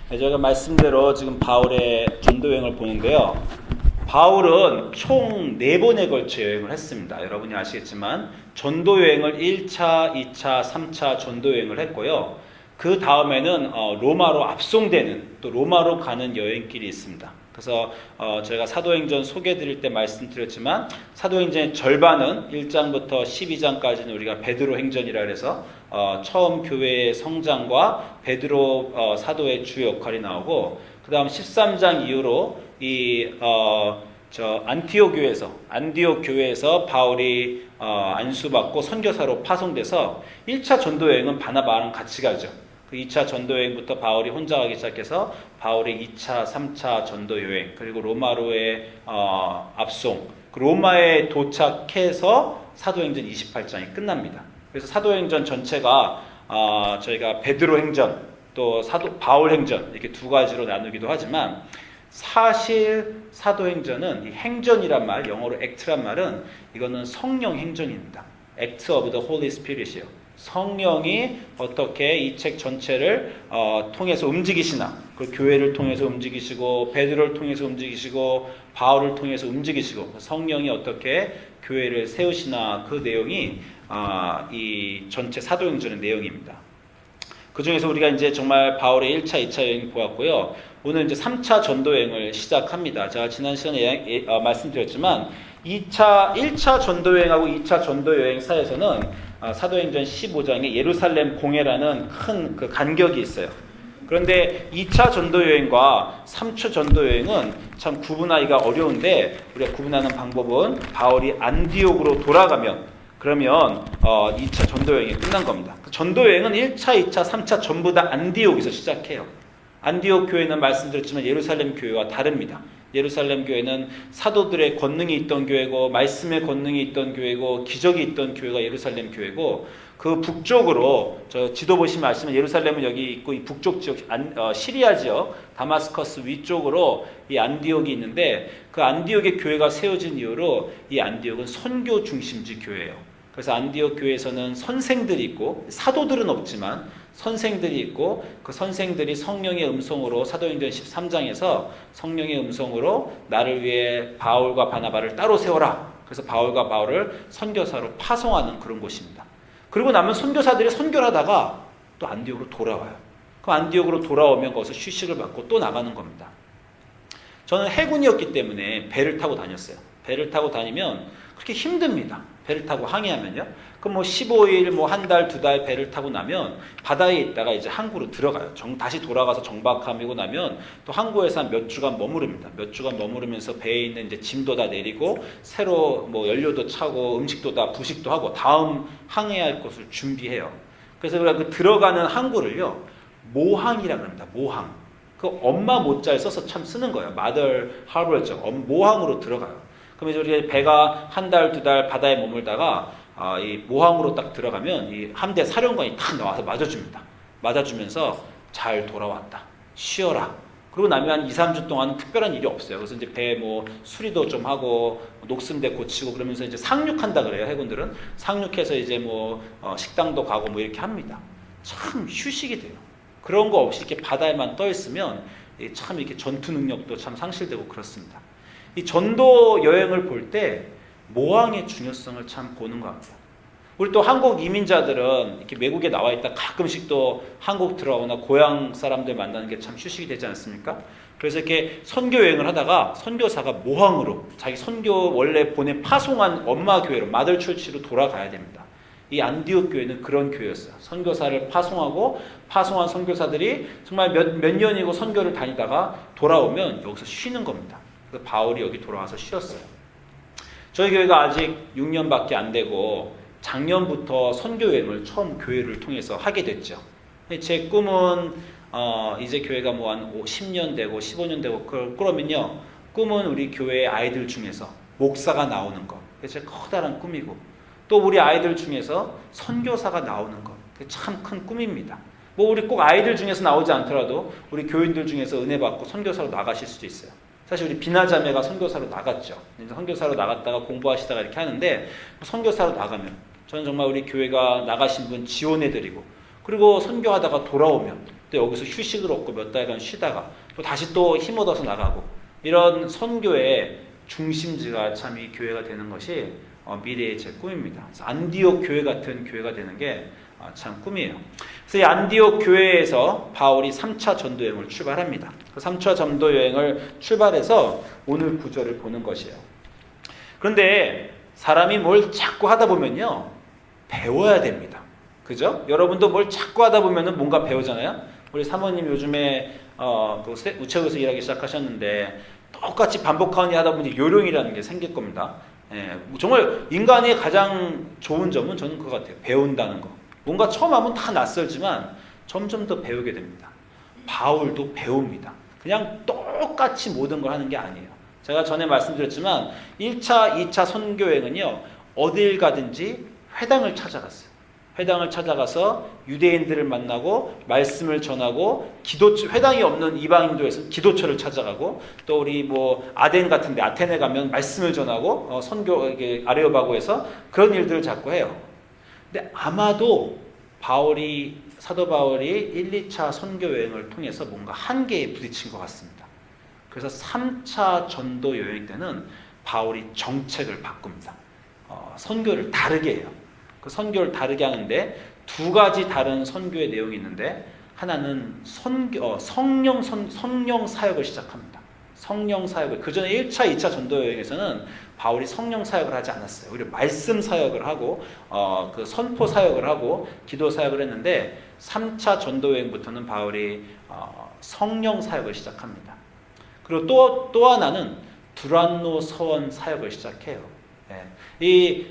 네, 저희가 말씀대로 지금 바울의 전도 여행을 보는데요. 바울은 총 4번에 걸쳐 여행을 했습니다. 여러분이 아시겠지만 전도 여행을 1차, 2차, 3차 전도 여행을 했고요. 그 다음에는 로마로 압송되는, 또 로마로 가는 여행길이 있습니다. 그래서 저희가 사도행전 소개해드릴 때 말씀드렸지만 사도행전의 절반은 1장부터 12장까지는 우리가 베드로 행전이라 해서 처음 교회의 성장과 베드로 사도의 주 역할이 나오고, 그 다음 13장 이후로 안티옥 교회에서 바울이 안수받고 선교사로 파송돼서 1차 전도 여행은 바나바랑 같이 가죠. 그 2차 전도 여행부터 바울이 혼자 가기 시작해서 바울의 2차, 3차 전도 여행, 그리고 로마로의 압송, 그 로마에 도착해서 사도행전 28장이 끝납니다. 그래서 사도행전 전체가 저희가 베드로 행전, 또 바울 행전, 이렇게 두 가지로 나누기도 하지만, 사실 사도행전은 이 행전이란 말, 영어로 act란 말은 이거는 성령 행전입니다. act of the Holy Spirit이에요. 성령이 어떻게 이 책 전체를 통해서 움직이시나, 그 교회를 통해서 움직이시고 베드로를 통해서 움직이시고 바울을 통해서 움직이시고 성령이 어떻게 교회를 세우시나, 그 내용이 이 전체 사도행전의 내용입니다. 그 중에서 우리가 이제 정말 바울의 1차, 2차 여행 보았고요. 오늘 이제 3차 전도 여행을 시작합니다. 제가 지난 시간에 말씀드렸지만 1차 전도 여행하고 2차 전도 여행 사이에서는 사도행전 15장에 예루살렘 공회라는 큰 그 간격이 있어요. 그런데 2차 전도 여행과 3차 전도 여행은 참 구분하기가 어려운데, 우리가 구분하는 방법은 바울이 안디옥으로 돌아가면, 그러면 2차 전도 여행이 끝난 겁니다. 전도 여행은 1차, 2차, 3차 전부 다 안디옥에서 시작해요. 안디옥 교회는 말씀드렸지만 예루살렘 교회와 다릅니다. 예루살렘 교회는 사도들의 권능이 있던 교회고, 말씀의 권능이 있던 교회고, 기적이 있던 교회가 예루살렘 교회고, 그 북쪽으로, 저 지도 보시면 아시면 예루살렘은 여기 있고, 이 북쪽 지역, 시리아 지역, 다마스커스 위쪽으로 이 안디옥이 있는데, 그 안디옥의 교회가 세워진 이후로 이 안디옥은 선교 중심지 교회예요. 그래서 안디옥 교회에서는 선생들이 있고, 사도들은 없지만 선생들이 있고, 그 선생들이 성령의 음성으로, 사도행전 13장에서 성령의 음성으로 나를 위해 바울과 바나바를 따로 세워라. 그래서 바울과 바울을 선교사로 파송하는 그런 곳입니다. 그리고 나면 선교사들이 선교를 하다가 또 안디옥으로 돌아와요. 그 안디옥으로 돌아오면 거기서 휴식을 받고 또 나가는 겁니다. 저는 해군이었기 때문에 배를 타고 다녔어요. 배를 타고 다니면 그렇게 힘듭니다. 배를 타고 항해하면요. 그럼 뭐 15일, 뭐 한 달, 두 달 배를 타고 나면 바다에 있다가 이제 항구로 들어가요. 다시 돌아가서 정박하고 나면 또 항구에서 한 몇 주간 머무릅니다. 몇 주간 머무르면서 배에 있는 이제 짐도 다 내리고, 새로 뭐 연료도 차고, 음식도 다 부식도 하고, 다음 항해할 곳을 준비해요. 그래서 우리가 그 들어가는 항구를요, 모항이라고 합니다. 모항. 그 엄마 모자를 써서 참 쓰는 거예요. Mother Harbor죠. 모항으로 들어가요. 그럼 이제 우리 배가 한 달, 두 달 바다에 머물다가 이 모항으로 딱 들어가면 이 함대 사령관이 딱 나와서 맞아줍니다. 맞아주면서 잘 돌아왔다. 쉬어라. 그러고 나면 한 2, 3주 동안 특별한 일이 없어요. 그래서 이제 배 뭐 수리도 좀 하고, 녹슨대 고치고, 그러면서 이제 상륙한다 그래요. 해군들은. 상륙해서 이제 뭐 식당도 가고 뭐 이렇게 합니다. 참 휴식이 돼요. 그런 거 없이 이렇게 바다에만 떠 있으면 참 이렇게 전투 능력도 참 상실되고 그렇습니다. 이 전도 여행을 볼 때 모항의 중요성을 참 보는 것 같아요. 우리 또 한국 이민자들은 이렇게 외국에 나와 있다 가끔씩 또 한국 들어오거나 고향 사람들 만나는 게 참 휴식이 되지 않습니까? 그래서 이렇게 선교 여행을 하다가 선교사가 모항으로, 자기 선교 원래 파송한 엄마 교회로, 마들 철치로 돌아가야 됩니다. 이 안디옥 교회는 그런 교회였어요. 선교사를 파송한 선교사들이 정말 몇 년이고 선교를 다니다가 돌아오면 여기서 쉬는 겁니다. 그래서 바울이 여기 돌아와서 쉬었어요. 저희 교회가 아직 6년밖에 안 되고 작년부터 선교여행을 처음 교회를 통해서 하게 됐죠. 제 꿈은 이제 교회가 뭐 한 10년 되고 15년 되고 그러면요, 꿈은 우리 교회의 아이들 중에서 목사가 나오는 것, 그게 제 커다란 꿈이고, 또 우리 아이들 중에서 선교사가 나오는 것, 그게 참 큰 꿈입니다. 뭐 우리 꼭 아이들 중에서 나오지 않더라도 우리 교인들 중에서 은혜 받고 선교사로 나가실 수도 있어요. 사실 우리 비나자매가 선교사로 나갔죠. 선교사로 나갔다가 공부하시다가 이렇게 하는데, 선교사로 나가면 저는 정말 우리 교회가 나가신 분 지원해드리고, 그리고 선교하다가 돌아오면 또 여기서 휴식을 얻고 몇 달간 쉬다가 또 다시 또 힘 얻어서 나가고, 이런 선교의 중심지가 참 이 교회가 되는 것이 미래의 제 꿈입니다. 그래서 안디옥 교회 같은 교회가 되는 게 참 꿈이에요. 그래서 이 안디옥 교회에서 바울이 3차 전도 여행을 출발합니다. 그 3차 전도 여행을 출발해서 오늘 구절을 보는 것이에요. 그런데 사람이 뭘 자꾸 하다 보면요, 배워야 됩니다. 그죠? 여러분도 뭘 자꾸 하다 보면은 뭔가 배우잖아요. 우리 사모님 요즘에 우체국에서 일하기 시작하셨는데 똑같이 반복하는 일 하다 보니 요령이라는 게 생길 겁니다. 예, 정말 인간의 가장 좋은 점은 저는 그거 같아요. 배운다는 거. 뭔가 처음 하면 다 낯설지만 점점 더 배우게 됩니다. 바울도 배웁니다. 그냥 똑같이 모든 걸 하는 게 아니에요. 제가 전에 말씀드렸지만 1차, 2차 선교여행은요, 어딜 가든지 회당을 찾아갔어요. 회당을 찾아가서 유대인들을 만나고 말씀을 전하고, 회당이 없는 이방인도에서 기도처를 찾아가고, 또 우리 아덴 같은데 아테네 가면 말씀을 전하고 선교 아레오바고에서 그런 일들을 자꾸 해요. 근데 아마도 사도 바울이 1, 2차 선교 여행을 통해서 뭔가 한계에 부딪힌 것 같습니다. 그래서 3차 전도 여행 때는 바울이 정책을 바꿉니다. 선교를 다르게 해요. 그 선교를 다르게 하는데 두 가지 다른 선교의 내용이 있는데, 하나는 성령 사역을 시작합니다. 성령 사역을, 그 전에 1차, 2차 전도 여행에서는 바울이 성령 사역을 하지 않았어요. 오히려 말씀 사역을 하고 그 선포 사역을 하고 기도 사역을 했는데, 3차 전도 여행부터는 바울이 성령 사역을 시작합니다. 그리고 또 하나는 두란노 서원 사역을 시작해요.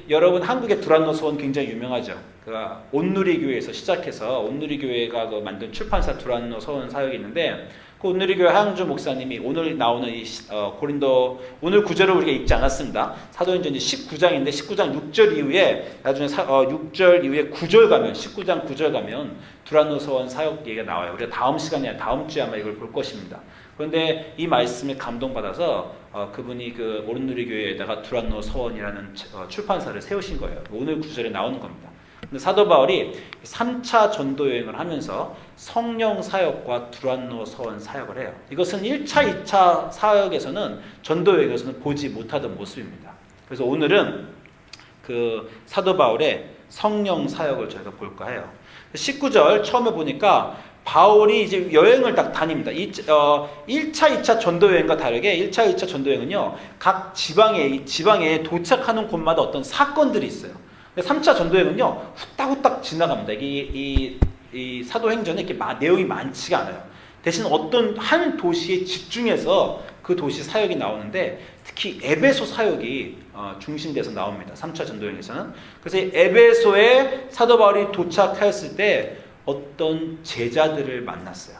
여러분 한국의 두란노 서원 굉장히 유명하죠. 온누리교회에서 시작해서 온누리교회가 만든 출판사 두란노 서원 사역이 있는데, 그 온누리교회 하영주 목사님이 오늘 나오는 고린도 오늘 구절을 우리가 읽지 않았습니다. 사도행전 19장인데 19장 6절 이후에 나중에 6절 이후에 9절 가면 19장 9절 가면 두란노 서원 사역 얘기가 나와요. 우리가 다음 시간에 다음 주에 아마 이걸 볼 것입니다. 그런데 이 말씀에 감동받아서 그분이 그 온누리교회에다가 두란노 서원이라는 출판사를 세우신 거예요. 오늘 구절에 나오는 겁니다. 근데 사도 바울이 3차 전도 여행을 하면서 성령 사역과 두란노 서원 사역을 해요. 이것은 1차, 2차 사역에서는 전도 여행에서는 보지 못하던 모습입니다. 그래서 오늘은 그 사도 바울의 성령 사역을 저희가 볼까 해요. 19절 처음에 보니까 바울이 이제 여행을 딱 다닙니다. 1차, 2차 전도 여행과 다르게 1차, 2차 전도 여행은요, 각 지방에 도착하는 곳마다 어떤 사건들이 있어요. 3차 전도여행은요, 후딱후딱 지나갑니다. 이 사도행전에 이렇게 내용이 많지가 않아요. 대신 어떤 한 도시에 집중해서 그 도시 사역이 나오는데, 특히 에베소 사역이 중심돼서 나옵니다. 3차 전도여행에서는. 그래서 에베소에 사도 바울이 도착하였을 때 어떤 제자들을 만났어요.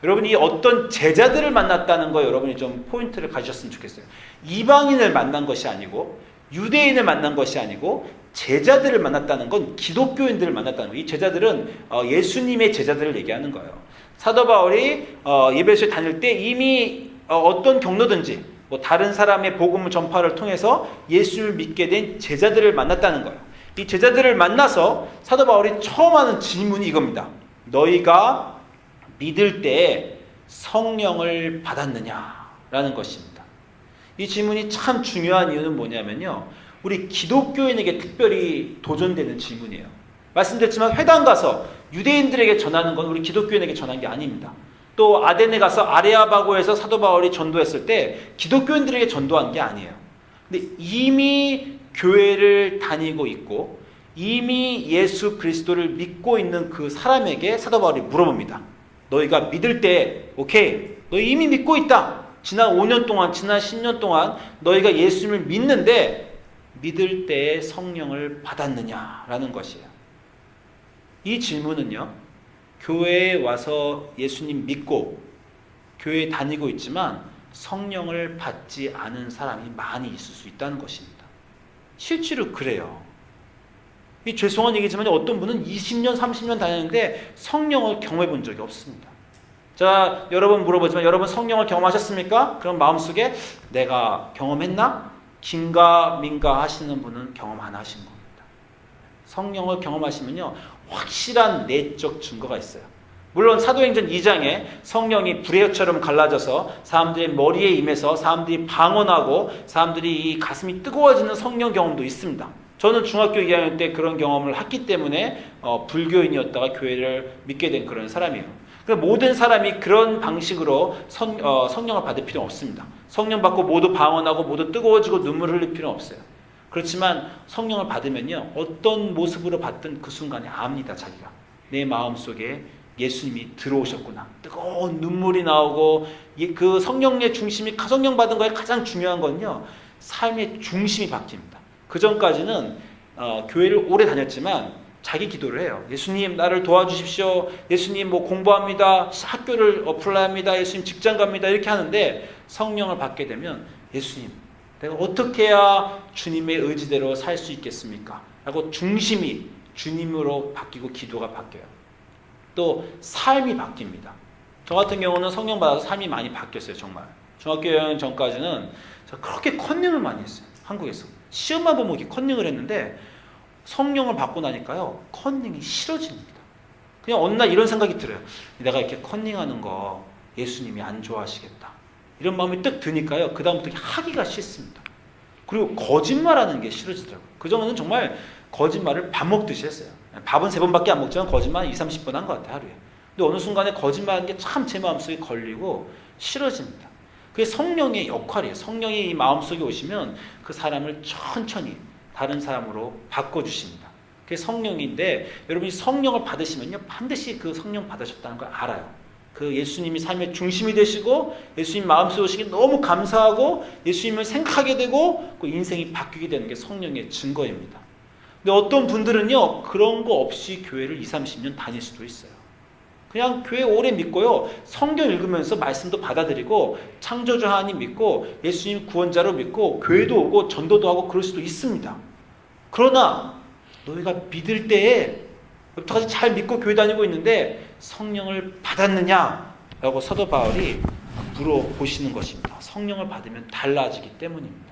여러분이 어떤 제자들을 만났다는 거 여러분이 좀 포인트를 가지셨으면 좋겠어요. 이방인을 만난 것이 아니고, 유대인을 만난 것이 아니고, 제자들을 만났다는 건 기독교인들을 만났다는 거예요. 이 제자들은 예수님의 제자들을 얘기하는 거예요. 사도 바울이 에베소에 다닐 때 이미 어떤 경로든지 다른 사람의 복음 전파를 통해서 예수를 믿게 된 제자들을 만났다는 거예요. 이 제자들을 만나서 사도 바울이 처음 하는 질문이 이겁니다. 너희가 믿을 때 성령을 받았느냐라는 것입니다. 이 질문이 참 중요한 이유는 뭐냐면요, 우리 기독교인에게 특별히 도전되는 질문이에요. 말씀드렸지만 회당 가서 유대인들에게 전하는 건 우리 기독교인에게 전한 게 아닙니다. 또 아덴에 가서 아레아바고에서 사도 바울이 전도했을 때 기독교인들에게 전도한 게 아니에요. 근데 이미 교회를 다니고 있고 이미 예수 그리스도를 믿고 있는 그 사람에게 사도 바울이 물어봅니다. 너희가 믿을 때 오케이, 너희 이미 믿고 있다. 지난 5년 동안, 지난 10년 동안 너희가 예수님을 믿는데 믿을 때에 성령을 받았느냐라는 것이에요. 이 질문은요, 교회에 와서 예수님 믿고 교회에 다니고 있지만 성령을 받지 않은 사람이 많이 있을 수 있다는 것입니다. 실제로 그래요. 이 죄송한 얘기지만 어떤 분은 20년, 30년 다녔는데 성령을 경험해 본 적이 없습니다. 자, 여러분 물어보지만 여러분 성령을 경험하셨습니까? 그럼 마음속에 내가 경험했나? 긴가민가 하시는 분은 경험 안 하신 겁니다. 성령을 경험하시면요, 확실한 내적 증거가 있어요. 물론 사도행전 2장에 성령이 불의 혀처럼 갈라져서 사람들의 머리에 임해서 사람들이 방언하고 사람들이 이 가슴이 뜨거워지는 성령 경험도 있습니다. 저는 중학교 2학년 때 그런 경험을 했기 때문에 불교인이었다가 교회를 믿게 된 그런 사람이에요. 모든 사람이 그런 방식으로 성령을 받을 필요는 없습니다. 성령 받고 모두 방언하고 모두 뜨거워지고 눈물 흘릴 필요는 없어요. 그렇지만 성령을 받으면요, 어떤 모습으로 받든 그 순간에 압니다. 자기가 내 마음속에 예수님이 들어오셨구나. 뜨거운 눈물이 나오고, 그 성령의 중심이, 성령 받은 거에 가장 중요한 건요, 삶의 중심이 바뀝니다. 그 전까지는 교회를 오래 다녔지만 자기 기도를 해요. 예수님 나를 도와주십시오. 예수님 뭐 공부합니다. 학교를 어플라이합니다. 예수님 직장 갑니다. 이렇게 하는데 성령을 받게 되면 예수님 내가 어떻게 해야 주님의 의지대로 살 수 있겠습니까? 라고 중심이 주님으로 바뀌고 기도가 바뀌어요. 또 삶이 바뀝니다. 저 같은 경우는 성령 받아서 삶이 많이 바뀌었어요. 정말. 중학교 여행 전까지는 제가 그렇게 컨닝을 많이 했어요. 한국에서. 시험만 보면 이렇게 컨닝을 했는데 성령을 받고 나니까요, 컨닝이 싫어집니다. 그냥 어느 날 이런 생각이 들어요. 내가 이렇게 컨닝하는 거 예수님이 안 좋아하시겠다. 이런 마음이 딱 드니까요, 그 다음부터 하기가 싫습니다. 그리고 거짓말하는 게 싫어지더라고요. 그전에는 정말 거짓말을 밥 먹듯이 했어요. 밥은 3번밖에 안 먹지만 거짓말 20-30번 한 것 같아요, 하루에. 근데 어느 순간에 거짓말하는 게 참 제 마음속에 걸리고 싫어집니다. 그게 성령의 역할이에요. 성령이 이 마음속에 오시면 그 사람을 천천히 다른 사람으로 바꿔주십니다. 그게 성령인데, 여러분이 성령을 받으시면요, 반드시 그 성령 받으셨다는 걸 알아요. 그 예수님이 삶의 중심이 되시고 예수님 마음속에 오시기 너무 감사하고 예수님을 생각하게 되고 그 인생이 바뀌게 되는 게 성령의 증거입니다. 근데 어떤 분들은요, 그런 거 없이 교회를 20-30년 다닐 수도 있어요. 그냥 교회 오래 믿고요, 성경 읽으면서 말씀도 받아들이고 창조주 하나님 믿고 예수님 구원자로 믿고 교회도 오고 전도도 하고 그럴 수도 있습니다. 그러나 너희가 믿을 때에 여태까지 잘 믿고 교회 다니고 있는데 성령을 받았느냐? 라고 사도 바울이 물어보시는 것입니다. 성령을 받으면 달라지기 때문입니다.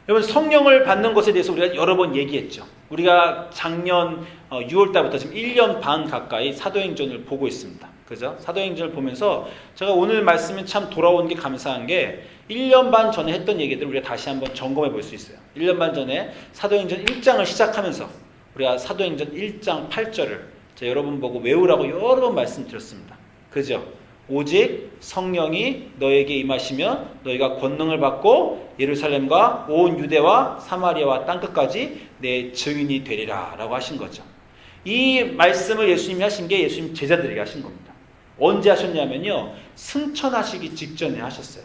여러분, 성령을 받는 것에 대해서 우리가 여러 번 얘기했죠. 우리가 작년 6월 달부터 지금 1년 반 가까이 사도행전을 보고 있습니다. 그죠? 사도행전을 보면서 제가 오늘 말씀에 참 돌아온 게 감사한 게 1년 반 전에 했던 얘기들을 우리가 다시 한번 점검해 볼 수 있어요. 1년 반 전에 사도행전 1장을 시작하면서 우리가 사도행전 1장 8절을 여러분 보고 외우라고 여러 번 말씀드렸습니다. 그죠? 오직 성령이 너에게 임하시면 너희가 권능을 받고 예루살렘과 온 유대와 사마리아와 땅끝까지 내 증인이 되리라 라고 하신 거죠. 이 말씀을 예수님이 하신 게 예수님 제자들에게 하신 겁니다. 언제 하셨냐면요, 승천하시기 직전에 하셨어요.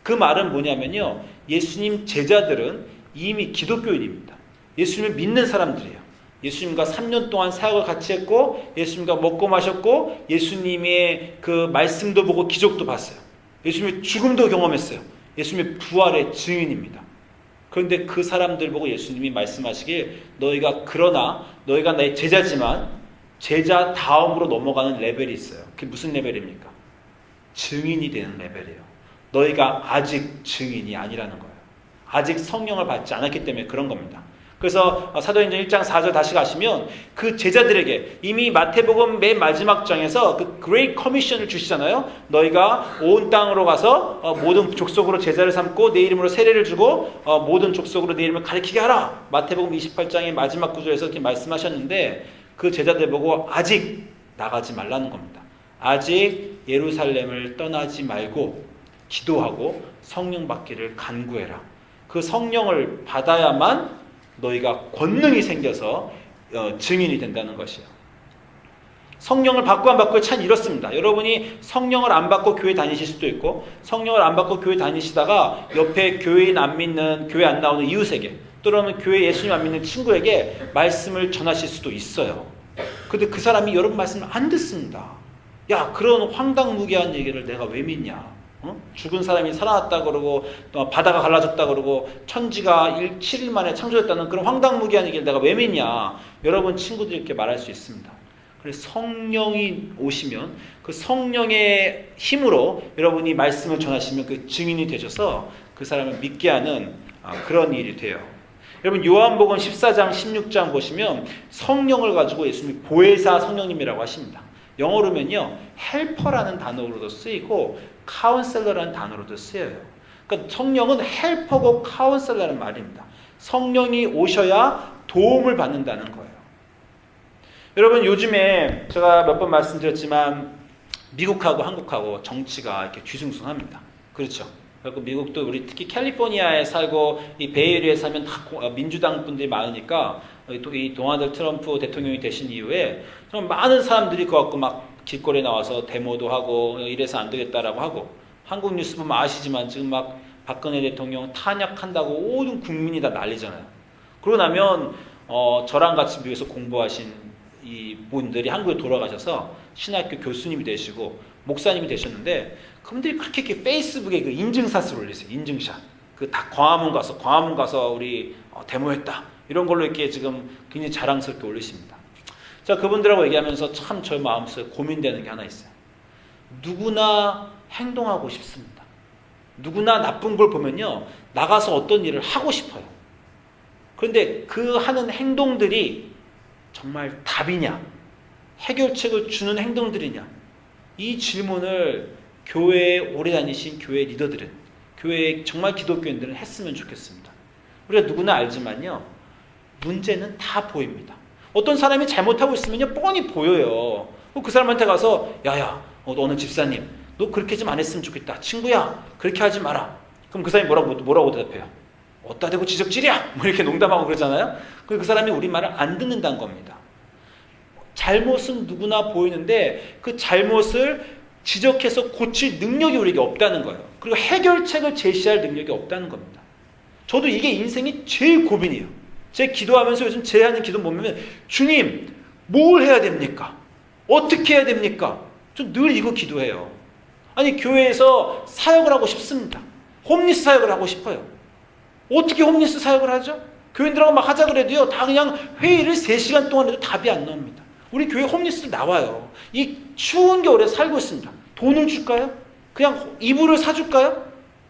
그 말은 뭐냐면요, 예수님 제자들은 이미 기독교인입니다. 예수님을 믿는 사람들이에요. 예수님과 3년 동안 사역을 같이 했고 예수님과 먹고 마셨고 예수님의 그 말씀도 보고 기적도 봤어요. 예수님의 죽음도 경험했어요. 예수님의 부활의 증인입니다. 그런데 그 사람들 보고 예수님이 말씀하시길, 그러나 너희가 나의 제자지만 제자 다음으로 넘어가는 레벨이 있어요. 그게 무슨 레벨입니까? 증인이 되는 레벨이에요. 너희가 아직 증인이 아니라는 거예요. 아직 성령을 받지 않았기 때문에 그런 겁니다. 그래서 사도행전 1장 4절 다시 가시면 그 제자들에게 이미 마태복음 맨 마지막 장에서 그 Great Commission을 주시잖아요. 너희가 온 땅으로 가서 모든 족속으로 제자를 삼고 내 이름으로 세례를 주고 모든 족속으로 내 이름을 가리키게 하라. 마태복음 28장의 마지막 구절에서 이렇게 말씀하셨는데, 그 제자들 보고 아직 나가지 말라는 겁니다. 아직 예루살렘을 떠나지 말고 기도하고 성령 받기를 간구해라. 그 성령을 받아야만 너희가 권능이 생겨서 증인이 된다는 것이에요. 성령을 받고 안 받고의 차이는 이렇습니다. 여러분이 성령을 안 받고 교회 다니실 수도 있고, 성령을 안 받고 교회 다니시다가 옆에 교회인 안 믿는, 교회 안 나오는 이웃에게, 또는 교회 예수님 안 믿는 친구에게 말씀을 전하실 수도 있어요. 근데 그 사람이 여러분 말씀을 안 듣습니다. 야, 그런 황당무계한 얘기를 내가 왜 믿냐? 죽은 사람이 살아났다 그러고 또 바다가 갈라졌다 그러고 천지가 7일 만에 창조됐다는 그런 황당무계한 얘기를 내가 왜 믿냐? 여러분 친구들이 이렇게 말할 수 있습니다. 그래서 성령이 오시면 그 성령의 힘으로 여러분이 말씀을 전하시면 그 증인이 되셔서 그 사람을 믿게 하는 그런 일이 돼요. 여러분 요한복음 14장 16장 보시면 성령을 가지고 예수님이 보혜사 성령님이라고 하십니다. 영어로면요, 헬퍼라는 단어로도 쓰이고 카운셀러라는 단어로도 쓰여요. 그러니까 성령은 헬퍼고 카운셀러라는 말입니다. 성령이 오셔야 도움을 받는다는 거예요. 여러분, 요즘에 제가 몇 번 말씀드렸지만 미국하고 한국하고 정치가 이렇게 뒤숭숭합니다. 그렇죠? 그리고 미국도 우리 특히 캘리포니아에 살고 이 베이에리어에 살면 다 민주당 분들이 많으니까 이 도널드 트럼프 대통령이 되신 이후에 정말 많은 사람들이 그거 갖고 막 길거리에 나와서 데모도 하고 이래서 안 되겠다라고 하고, 한국 뉴스 보면 아시지만 지금 막 박근혜 대통령 탄핵한다고 온 국민이 다 난리잖아요. 그러고 나면 저랑 같이 미국에서 공부하신 이 분들이 한국에 돌아가셔서 신학교 교수님이 되시고 목사님이 되셨는데, 그분들이 그렇게 이렇게 페이스북에 그 인증샷을 올리세요. 인증샷. 그 다 광화문 가서 우리 데모했다. 이런 걸로 이렇게 지금 굉장히 자랑스럽게 올리십니다. 제가 그분들하고 얘기하면서 참 저 마음속에 고민되는 게 하나 있어요. 누구나 행동하고 싶습니다. 누구나 나쁜 걸 보면요, 나가서 어떤 일을 하고 싶어요. 그런데 그 하는 행동들이 정말 답이냐, 해결책을 주는 행동들이냐, 이 질문을 교회에 오래 다니신 교회 리더들은, 교회 정말 기독교인들은 했으면 좋겠습니다. 우리가 누구나 알지만요, 문제는 다 보입니다. 어떤 사람이 잘못하고 있으면요, 뻔히 보여요. 그 사람한테 가서 야야, 너는 집사님, 너 그렇게 좀 안 했으면 좋겠다. 친구야, 그렇게 하지 마라. 그럼 그 사람이 뭐라고 대답해요? 어따 대고 지적질이야! 뭐 이렇게 농담하고 그러잖아요. 그 사람이 우리 말을 안 듣는다는 겁니다. 잘못은 누구나 보이는데 그 잘못을 지적해서 고칠 능력이 우리에게 없다는 거예요. 그리고 해결책을 제시할 능력이 없다는 겁니다. 저도 이게 인생이 제일 고민이에요. 제 기도하면서 요즘 제 하는 기도 보면, 주님, 뭘 해야 됩니까? 어떻게 해야 됩니까? 저 늘 이거 기도해요. 아니, 교회에서 사역을 하고 싶습니다. 홈리스 사역을 하고 싶어요. 어떻게 홈리스 사역을 하죠? 교인들하고 막 하자 그래도요, 다 그냥 회의를 3시간 동안 해도 답이 안 나옵니다. 우리 교회 홈리스들 나와요. 이 추운 겨울에 살고 있습니다. 돈을 줄까요? 그냥 이불을 사줄까요?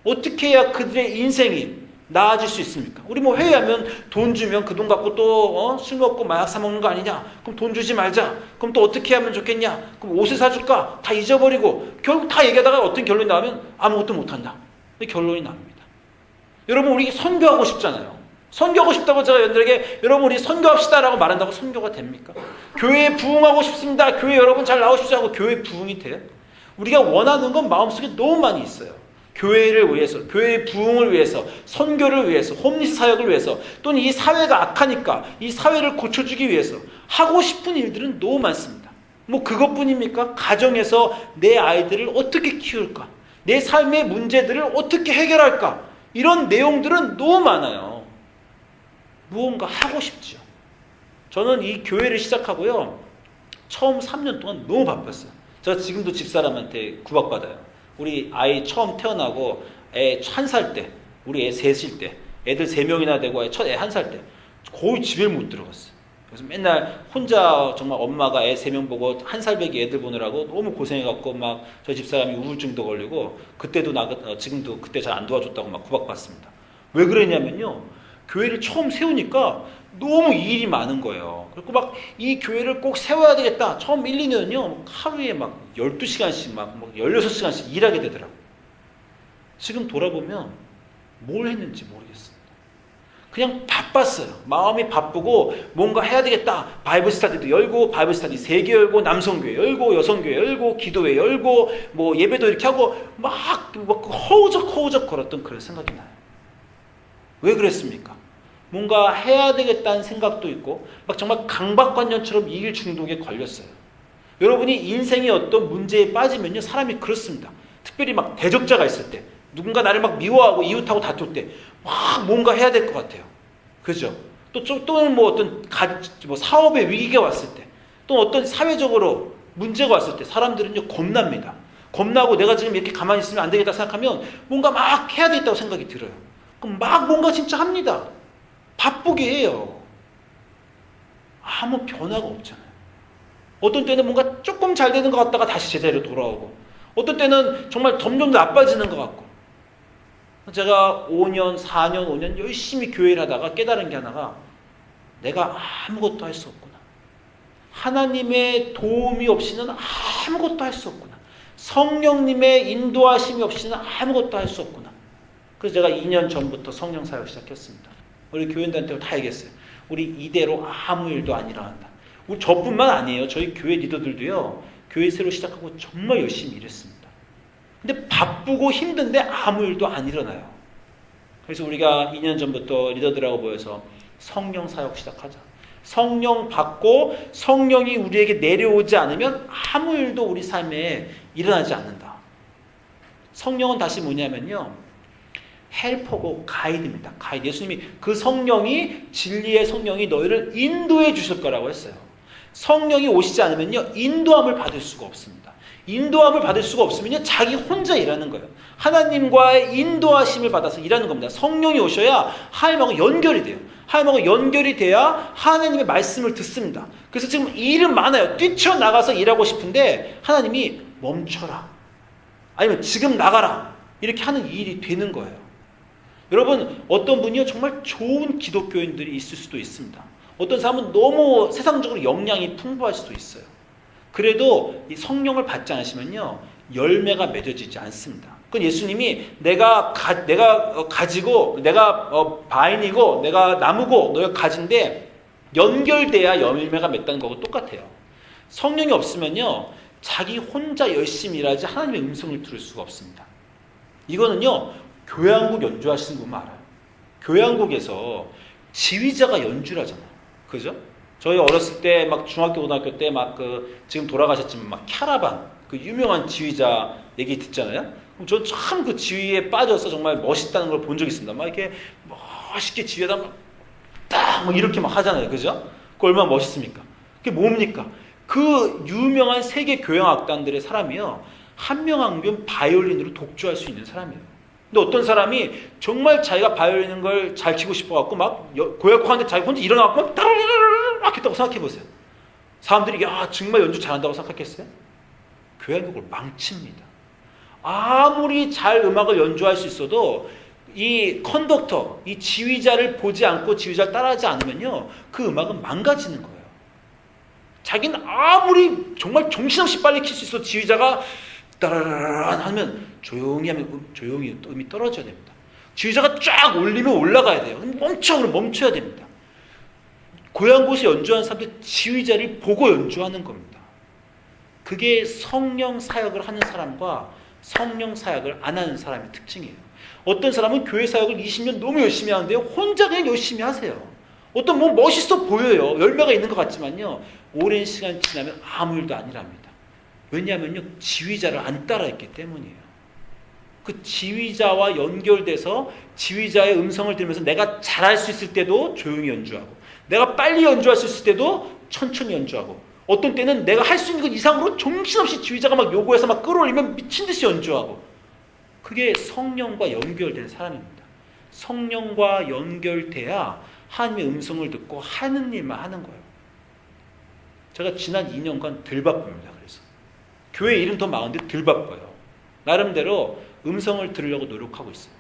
어떻게 해야 그들의 인생이 나아질 수 있습니까? 우리 뭐 회의하면 돈 주면 그 돈 갖고 또 술 먹고 마약 사 먹는 거 아니냐? 그럼 돈 주지 말자. 그럼 또 어떻게 하면 좋겠냐? 그럼 옷을 사줄까? 다 잊어버리고 결국 다 얘기하다가 어떤 결론이 나오면 아무것도 못한다. 결론이 납니다. 여러분, 우리 선교하고 싶잖아요. 선교하고 싶다고 제가 여러분들에게 여러분 우리 선교합시다라고 말한다고 선교가 됩니까? 교회에 부흥하고 싶습니다. 교회 여러분 잘 나오십시오 하고 교회에 부흥이 돼요? 우리가 원하는 건 마음속에 너무 많이 있어요. 교회를 위해서, 교회의 부흥을 위해서, 선교를 위해서, 홈리스 사역을 위해서, 또는 이 사회가 악하니까 이 사회를 고쳐주기 위해서 하고 싶은 일들은 너무 많습니다. 뭐 그것뿐입니까? 가정에서 내 아이들을 어떻게 키울까? 내 삶의 문제들을 어떻게 해결할까? 이런 내용들은 너무 많아요. 무언가 하고 싶지요. 저는 이 교회를 시작하고요, 처음 3년 동안 너무 바빴어요. 제가 지금도 집사람한테 구박받아요. 우리 아이 처음 태어나고 애 1살 때, 우리 애 셋일 때, 애들 3명이나 되고 첫 애 1살 때 거의 집에 못 들어갔어요. 그래서 맨날 혼자 정말 엄마가 애 3명 보고 1살 배기 애들 보느라고 너무 고생해갖고 막 저 집사람이 우울증도 걸리고, 그때도 지금도 그때 잘 안 도와줬다고 막 구박받습니다. 왜 그러냐면요, 교회를 처음 세우니까 너무 일이 많은 거예요. 그리고 막 이 교회를 꼭 세워야 되겠다. 처음 1, 2년은요, 하루에 막 12시간씩 막 16시간씩 일하게 되더라고요. 지금 돌아보면 뭘 했는지 모르겠습니다. 그냥 바빴어요. 마음이 바쁘고 뭔가 해야 되겠다. 바이블 스터디도 열고, 바이블 스터디 3개 열고, 남성교회 열고, 여성교회 열고, 기도회 열고, 뭐 예배도 이렇게 하고 막 허우적 걸었던 그런 생각이 나요. 왜 그랬습니까? 뭔가 해야 되겠다는 생각도 있고, 막 정말 강박관념처럼 일 중독에 걸렸어요. 여러분이 인생의 어떤 문제에 빠지면요, 사람이 그렇습니다. 특별히 막 대적자가 있을 때, 누군가 나를 막 미워하고 이웃하고 다툴 때, 막 뭔가 해야 될 것 같아요. 그죠? 또는 뭐 어떤 사업의 위기가 왔을 때, 또 어떤 사회적으로 문제가 왔을 때, 사람들은요, 겁납니다. 겁나고 내가 지금 이렇게 가만히 있으면 안 되겠다 생각하면 뭔가 막 해야 되겠다고 생각이 들어요. 그럼 막 뭔가 진짜 합니다. 바쁘게 해요. 아무 변화가 없잖아요. 어떤 때는 뭔가 조금 잘 되는 것 같다가 다시 제자리로 돌아오고, 어떤 때는 정말 점점 나빠지는 것 같고. 제가 5년, 4년, 5년 열심히 교회를 하다가 깨달은 게 하나가, 내가 아무것도 할 수 없구나. 하나님의 도움이 없이는 아무것도 할 수 없구나. 성령님의 인도하심이 없이는 아무것도 할 수 없구나. 그래서 제가 2년 전부터 성령 사역 시작했습니다. 우리 교인들한테 다 얘기했어요. 우리 이대로 아무 일도 안 일어난다. 우리 저뿐만 아니에요. 저희 교회 리더들도요. 교회 새로 시작하고 정말 열심히 일했습니다. 근데 바쁘고 힘든데 아무 일도 안 일어나요. 그래서 우리가 2년 전부터 리더들하고 모여서 성령 사역 시작하자. 성령 받고 성령이 우리에게 내려오지 않으면 아무 일도 우리 삶에 일어나지 않는다. 성령은 다시 뭐냐면요. 헬퍼고 가이드입니다. 가이드. 예수님이 그 성령이 진리의 성령이 너희를 인도해 주실 거라고 했어요. 성령이 오시지 않으면요. 인도함을 받을 수가 없습니다. 인도함을 받을 수가 없으면요. 자기 혼자 일하는 거예요. 하나님과의 인도하심을 받아서 일하는 겁니다. 성령이 오셔야 하나님하고 연결이 돼요. 하나님하고 연결이 돼야 하나님의 말씀을 듣습니다. 그래서 지금 일은 많아요. 뛰쳐나가서 일하고 싶은데 하나님이 멈춰라. 아니면 지금 나가라. 이렇게 하는 일이 되는 거예요. 여러분 어떤 분이요 정말 좋은 기독교인들이 있을 수도 있습니다. 어떤 사람은 너무 세상적으로 역량이 풍부할 수도 있어요. 그래도 이 성령을 받지 않으시면요 열매가 맺어지지 않습니다. 그건 예수님이 내가 가지고 내가 바인이고 내가 나무고 너가 가지인데 연결돼야 열매가 맺다는 거하고 똑같아요. 성령이 없으면요 자기 혼자 열심히 일하지 하나님의 음성을 들을 수가 없습니다. 이거는요 교향곡 연주하시는 분만 알아요. 교향곡에서 지휘자가 연주를 하잖아요. 그죠? 저희 어렸을 때 막 중학교 고등학교 때 막 지금 돌아가셨지만 막 캬라반 그 유명한 지휘자 얘기 듣잖아요. 그럼 저 참 그 지휘에 빠져서 정말 멋있다는 걸 본 적이 있습니다. 막 이렇게 멋있게 지휘하다 딱 이렇게 막 하잖아요. 그죠? 그 얼마나 멋있습니까? 그게 뭡니까? 그 유명한 세계 교향악단들의 사람이요. 한 명 한 명 바이올린으로 독주할 수 있는 사람이에요. 근데 어떤 사람이 정말 자기가 바이올린 걸 잘 치고 싶어갖고 막 고약하는데 자기 혼자 일어나갖고 막 했다고 생각해보세요. 사람들이 야 정말 연주 잘한다고 생각했어요? 교향곡을 망칩니다. 아무리 잘 음악을 연주할 수 있어도 이 컨덕터, 이 지휘자를 보지 않고 지휘자를 따라하지 않으면요 그 음악은 망가지는 거예요. 자기는 아무리 정말 정신없이 빨리 킬 수 있어도 지휘자가 따라라라 하면 조용히 하면 조용히 음이 떨어져야 됩니다. 지휘자가 쫙 올리면 올라가야 돼요. 그럼 멈춰야 됩니다. 고향곳에 연주하는 사람들 지휘자를 보고 연주하는 겁니다. 그게 성령 사역을 하는 사람과 성령 사역을 안 하는 사람의 특징이에요. 어떤 사람은 교회 사역을 20년 너무 열심히 하는데요. 혼자 그냥 열심히 하세요. 어떤 뭐 멋있어 보여요. 열매가 있는 것 같지만요. 오랜 시간 지나면 아무 일도 아니랍니다. 왜냐하면요. 지휘자를 안 따라했기 때문이에요. 그 지휘자와 연결돼서 지휘자의 음성을 들으면서 내가 잘할 수 있을 때도 조용히 연주하고 내가 빨리 연주할 수 있을 때도 천천히 연주하고 어떤 때는 내가 할 수 있는 것 이상으로 정신없이 지휘자가 막 요구해서 막 끌어올리면 미친 듯이 연주하고 그게 성령과 연결된 사람입니다. 성령과 연결돼야 하나님의 음성을 듣고 하는 일만 하는 거예요. 제가 지난 2년간 덜 바쁩니다. 그래서 교회 일은 더 많은데 덜 바빠요. 나름대로 음성을 들으려고 노력하고 있어요.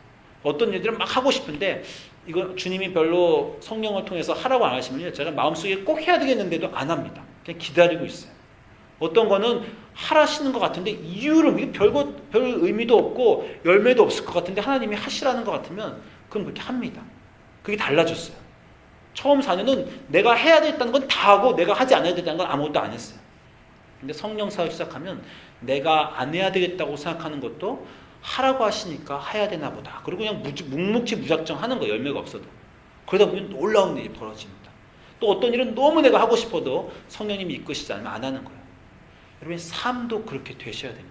어떤 일들은 막 하고 싶은데 이거 주님이 별로 성령을 통해서 하라고 안 하시면요 제가 마음속에 꼭 해야 되겠는데도 안 합니다. 그냥 기다리고 있어요. 어떤 거는 하라시는 것 같은데 이유를 별 의미도 없고 열매도 없을 것 같은데 하나님이 하시라는 것 같으면 그럼 그렇게 합니다. 그게 달라졌어요. 처음 4년은 내가 해야 됐다는 건 다 하고 내가 하지 않아야 됐다는 건 아무것도 안 했어요. 근데 성령 사역 시작하면 내가 안 해야 되겠다고 생각하는 것도 하라고 하시니까 해야 되나 보다. 그리고 그냥 묵묵히 무작정 하는 거예요. 열매가 없어도. 그러다 보면 놀라운 일이 벌어집니다. 또 어떤 일은 너무 내가 하고 싶어도 성령님이 이끄시지 않으면 안 하는 거예요. 여러분 삶도 그렇게 되셔야 됩니다.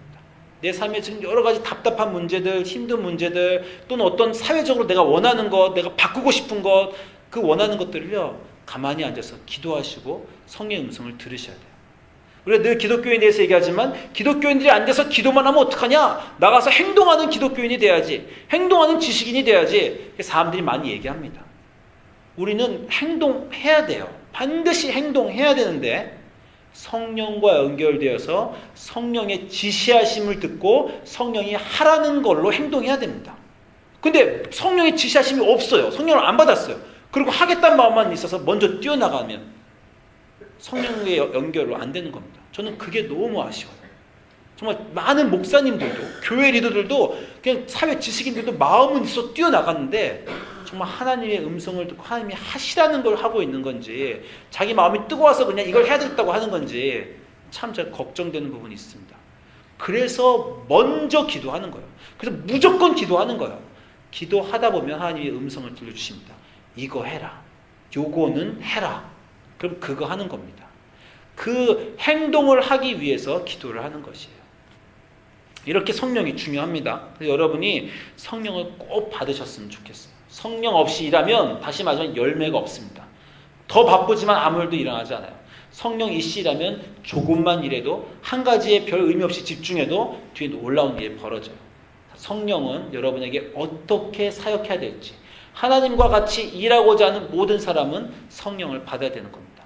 내 삶에 지금 여러 가지 답답한 문제들, 힘든 문제들 또는 어떤 사회적으로 내가 원하는 것, 내가 바꾸고 싶은 것 그 원하는 것들을요 가만히 앉아서 기도하시고 성령의 음성을 들으셔야 돼요. 우리가 늘 기독교인에 대해서 얘기하지만 기독교인들이 앉아서 기도만 하면 어떡하냐? 나가서 행동하는 기독교인이 돼야지. 행동하는 지식인이 돼야지. 사람들이 많이 얘기합니다. 우리는 행동해야 돼요. 반드시 행동해야 되는데 성령과 연결되어서 성령의 지시하심을 듣고 성령이 하라는 걸로 행동해야 됩니다. 근데 성령의 지시하심이 없어요. 성령을 안 받았어요. 그리고 하겠다는 마음만 있어서 먼저 뛰어나가면 성령의 연결로 안 되는 겁니다. 저는 그게 너무 아쉬워요. 정말 많은 목사님들도 교회 리더들도 그냥 사회 지식인들도 마음은 있어 뛰어나갔는데 정말 하나님의 음성을 듣고 하나님이 하시라는 걸 하고 있는 건지 자기 마음이 뜨거워서 그냥 이걸 해야 되겠다고 하는 건지 참 제가 걱정되는 부분이 있습니다. 그래서 먼저 기도하는 거예요. 그래서 무조건 기도하는 거예요. 기도하다 보면 하나님의 음성을 들려주십니다. 이거 해라. 요거는 해라. 그럼 그거 하는 겁니다. 그 행동을 하기 위해서 기도를 하는 것이에요. 이렇게 성령이 중요합니다. 그래서 여러분이 성령을 꼭 받으셨으면 좋겠어요. 성령 없이 일하면 다시 말하면 열매가 없습니다. 더 바쁘지만 아무 일도 일어나지 않아요. 성령 이시라면 조금만 일해도 한 가지에 별 의미 없이 집중해도 뒤에 올라온 일이 벌어져요. 성령은 여러분에게 어떻게 사역해야 될지 하나님과 같이 일하고자 하는 모든 사람은 성령을 받아야 되는 겁니다.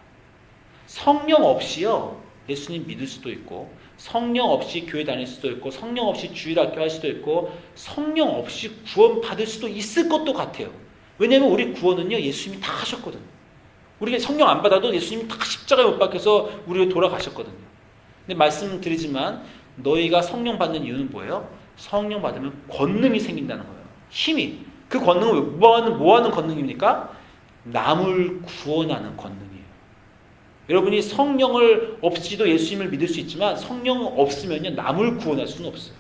성령 없이요 예수님 믿을 수도 있고 성령 없이 교회 다닐 수도 있고 성령 없이 주일학교 할 수도 있고 성령 없이 구원 받을 수도 있을 것도 같아요. 왜냐하면 우리 구원은요 예수님이 다 하셨거든요. 우리가 성령 안 받아도 예수님이 다 십자가에 못 박혀서 우리를 돌아가셨거든요. 근데 말씀드리지만 너희가 성령 받는 이유는 뭐예요? 성령 받으면 권능이 생긴다는 거예요. 힘이. 그 권능은 뭐 하는 권능입니까? 남을 구원하는 권능이에요. 여러분이 성령을 없이도 예수님을 믿을 수 있지만 성령 없으면요 남을 구원할 수는 없어요.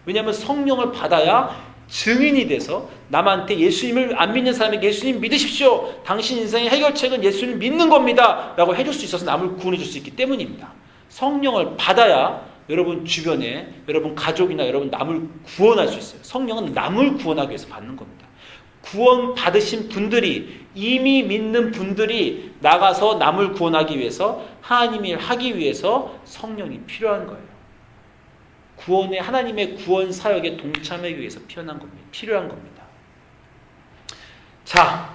왜냐하면 성령을 받아야 증인이 돼서 남한테 예수님을 안 믿는 사람에게 예수님 믿으십시오. 당신 인생의 해결책은 예수님을 믿는 겁니다. 라고 해줄 수 있어서 남을 구원해 줄 수 있기 때문입니다. 성령을 받아야 여러분 주변에 여러분 가족이나 여러분 남을 구원할 수 있어요. 성령은 남을 구원하기 위해서 받는 겁니다. 구원 받으신 분들이 이미 믿는 분들이 나가서 남을 구원하기 위해서 하나님의 일을 하기 위해서 성령이 필요한 거예요. 구원의 하나님의 구원 사역에 동참하기 위해서 필요한 겁니다. 자,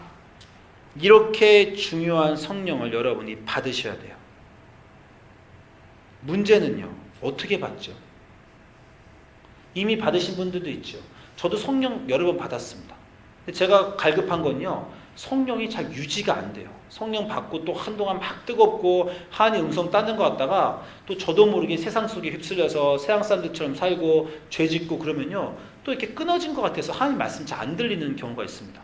이렇게 중요한 성령을 여러분이 받으셔야 돼요. 문제는요, 어떻게 받죠? 이미 받으신 분들도 있죠. 저도 성령 여러 번 받았습니다. 근데 제가 갈급한 건요, 성령이 잘 유지가 안 돼요. 성령 받고 또 한동안 막 뜨겁고 하나님 음성 따는 것 같다가 또 저도 모르게 세상 속에 휩쓸려서 세상 사람들처럼 살고 죄 짓고 그러면요, 또 이렇게 끊어진 것 같아서 하나님 말씀 잘 안 들리는 경우가 있습니다.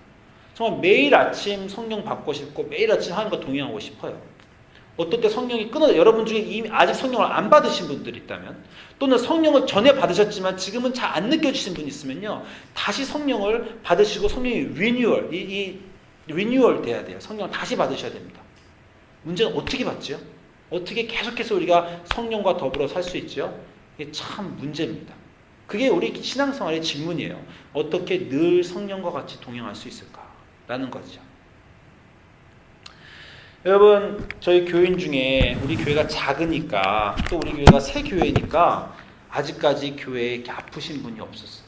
정말 매일 아침 성령 받고 싶고 매일 아침 하나님과 동행하고 싶어요. 어떨 때 성령이 여러분 중에 이미 아직 성령을 안 받으신 분들이 있다면 또는 성령을 전에 받으셨지만 지금은 잘 안 느껴지신 분이 있으면요, 다시 성령을 받으시고 성령이 리뉴얼 돼야 돼요. 성령을 다시 받으셔야 됩니다. 문제는 어떻게 받죠? 어떻게 계속해서 우리가 성령과 더불어 살 수 있죠? 이게 참 문제입니다. 그게 우리 신앙생활의 질문이에요. 어떻게 늘 성령과 같이 동행할 수 있을까라는 거죠. 여러분, 저희 교인 중에 우리 교회가 작으니까 또 우리 교회가 새 교회니까 아직까지 교회에 이렇게 아프신 분이 없었어요.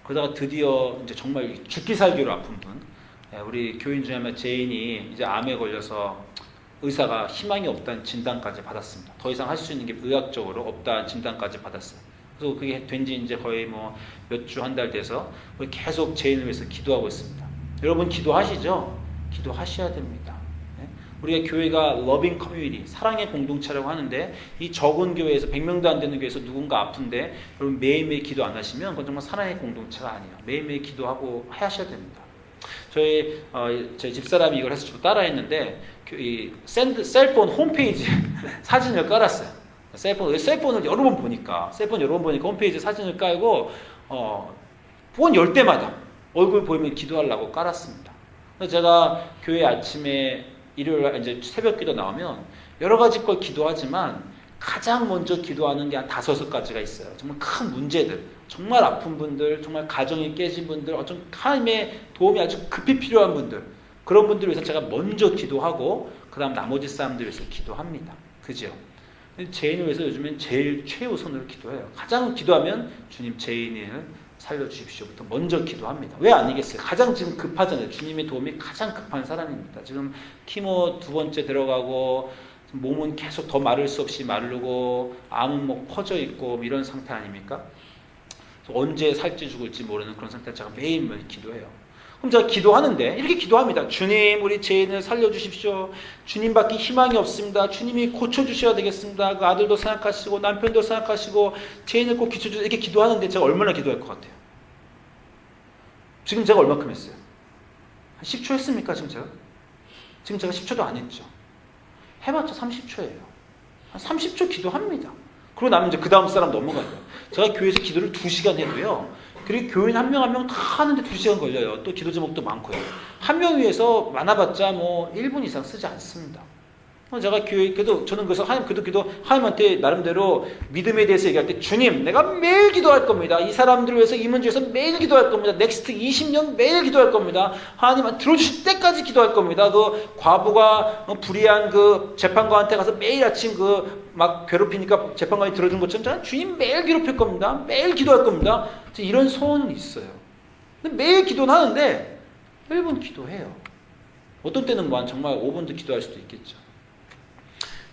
그러다가 드디어 이제 정말 죽기 살기로 아픈 분, 우리 교인 중에 한 제인이 이제 암에 걸려서 의사가 희망이 없다는 진단까지 받았습니다. 더 이상 할 수 있는 게 의학적으로 없다는 진단까지 받았어요. 그래서 그게 된지 이제 거의 뭐 몇 주, 한 달 돼서 계속 제인을 위해서 기도하고 있습니다. 여러분 기도하시죠? 기도하셔야 됩니다. 우리가 교회가 러빙 커뮤니티, 사랑의 공동체라고 하는데 이 적은 교회에서 100명도 안 되는 교회에서 누군가 아픈데 여러분 매일매일 기도 안 하시면 그건 정말 사랑의 공동체가 아니에요. 매일매일 기도하고 하셔야 됩니다. 저희 집사람이 이걸 해서 저도 따라했는데 이 셀폰 홈페이지 사진을 깔았어요. 셀폰을 여러 번 보니까 홈페이지 사진을 깔고 폰 열 때마다 얼굴 보이면 기도하려고 깔았습니다. 그래서 제가 교회 아침에 일요일 이제 새벽 기도 나오면 여러 가지 걸 기도하지만 가장 먼저 기도하는 게 한 5가지가 있어요. 정말 큰 문제들, 정말 아픈 분들, 정말 가정이 깨진 분들, 어떤 하나님의 도움이 아주 급히 필요한 분들, 그런 분들을 위해서 제가 먼저 기도하고 그 다음 나머지 사람들 위해서 기도합니다. 그죠? 제인을 위해서 요즘엔 제일 최우선으로 기도해요. 가장 기도하면 주님 제인을 살려주십시오부터 먼저 기도합니다. 왜 아니겠어요? 가장 지금 급하잖아요. 주님의 도움이 가장 급한 사람입니다. 지금 키모 2번째 들어가고 몸은 계속 더 마를 수 없이 마르고 암은 뭐 퍼져 있고 이런 상태 아닙니까? 언제 살지 죽을지 모르는 그런 상태에 제가 매일매일 기도해요. 그럼 제가 기도하는데 이렇게 기도합니다. 주님, 우리 죄인을 살려주십시오. 주님밖에 희망이 없습니다. 주님이 고쳐주셔야 되겠습니다. 그 아들도 생각하시고 남편도 생각하시고 죄인을 꼭 고쳐주세요. 이렇게 기도하는데 제가 얼마나 기도할 것 같아요? 지금 제가 얼마큼 했어요? 한 10초 했습니까? 지금 제가 10초도 안 했죠. 해봤자 30초예요. 한 30초 기도합니다. 그러고 나면 이제 그 다음 사람 넘어가요. 제가 교회에서 기도를 2시간 해도요. 그리고 교인 한 명 한 명 다 하는데 2시간 걸려요. 또 기도 제목도 많고요. 한 명 위해서 많아봤자 뭐 1분 이상 쓰지 않습니다. 제가 교회, 저는 그래서 하나님한테 나름대로 믿음에 대해서 얘기할 때, 주님, 내가 매일 기도할 겁니다. 이 사람들을 위해서 이 문제에서 매일 기도할 겁니다. 넥스트 20년 매일 기도할 겁니다. 하나님 들어주실 때까지 기도할 겁니다. 그 과부가 불의한 그 재판관한테 가서 매일 아침 막 괴롭히니까 재판관이 들어준 것처럼 저는 주님 매일 괴롭힐 겁니다. 매일 기도할 겁니다. 이런 소원은 있어요. 근데 매일 기도는 하는데 1분 기도해요. 어떤 때는 뭐 정말 5분도 기도할 수도 있겠죠.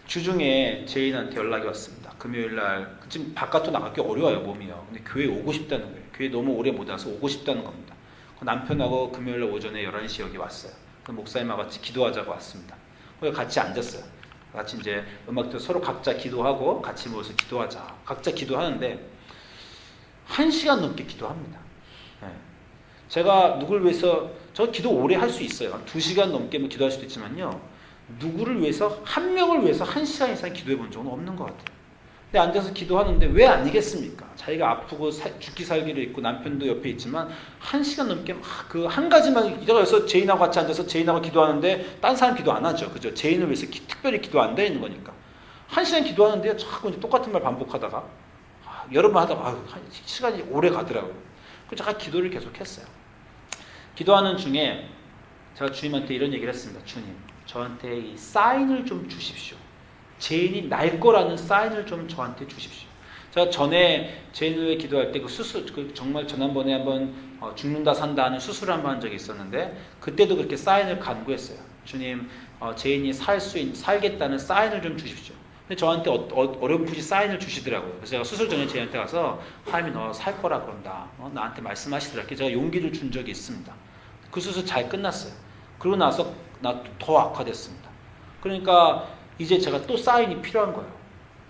주중에 제인한테 연락이 왔습니다. 금요일날 지금 바깥으로 나가기 어려워요, 몸이요. 근데 교회에 오고 싶다는 거예요. 교회 너무 오래 못 와서 오고 싶다는 겁니다. 남편하고 금요일날 오전에 11시 여기 왔어요. 목사님하고 같이 기도하자고 왔습니다. 거기 같이 앉았어요. 같이 이제 음악 듣고 서로 각자 기도하고 같이 모여서 기도하자. 각자 기도하는데 1시간 넘게 기도합니다. 네. 제가 누구를 위해서, 저 기도 오래 할 수 있어요. 2시간 넘게 기도할 수도 있지만요. 누구를 위해서, 한 명을 위해서 1시간 이상 기도해 본 적은 없는 것 같아요. 근데 앉아서 기도하는데 왜 아니겠습니까? 자기가 아프고 죽기 살기로 있고 남편도 옆에 있지만 1시간 넘게 막 그 한 가지만, 내가 여기서 제인하고 같이 앉아서 제인하고 기도하는데 딴 사람 기도 안 하죠. 그죠? 제인을 위해서 특별히 기도 안 되는 거니까. 1시간 기도하는데 자꾸 이제 똑같은 말 반복하다가 여러 번 하다가 시간이 오래 가더라고요. 그래서 제가 기도를 계속 했어요. 기도하는 중에 제가 주님한테 이런 얘기를 했습니다. 주님, 저한테 이 사인을 좀 주십시오. 죄인이 날 거라는 사인을 좀 저한테 주십시오. 제가 전에 죄인을 위해 기도할 때 수술, 정말 지난번에 한번 죽는다 산다 하는 수술을 한번 한 적이 있었는데 그때도 그렇게 사인을 간구했어요. 주님, 죄인이 살겠다는 사인을 좀 주십시오. 근데 저한테 어렴풋이 사인을 주시더라고요. 그래서 제가 수술 전에 제한테 가서 하나님이 너 살 거라 그런다. 나한테 말씀하시더라고요. 제가 용기를 준 적이 있습니다. 그 수술 잘 끝났어요. 그러고 나서 나 더 악화됐습니다. 그러니까 이제 제가 또 사인이 필요한 거예요.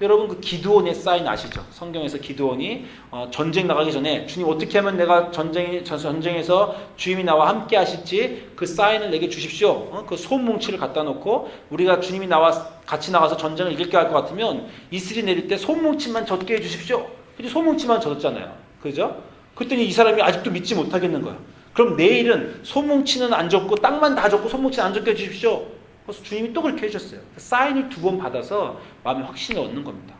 여러분 그 기드온의 사인 아시죠? 성경에서 기드온이 전쟁 나가기 전에 주님 어떻게 하면 내가 전쟁에서 주님이 나와 함께 하실지 그 사인을 내게 주십시오. 그 소뭉치를 갖다 놓고 우리가 주님이 나와 같이 나가서 전쟁을 이길게 할 것 같으면 이슬이 내릴 때 소뭉치만 젖게 해주십시오. 근데 소뭉치만 젖었잖아요. 그죠? 그랬더니 이 사람이 아직도 믿지 못하겠는 거예요. 그럼 내일은 소뭉치는 안 젖고 땅만 다 젖고 소뭉치는 안 젖게 해주십시오. 그래서 주님이 또 그렇게 해줬어요. 사인을 2번 받아서 마음에 확신을 얻는 겁니다.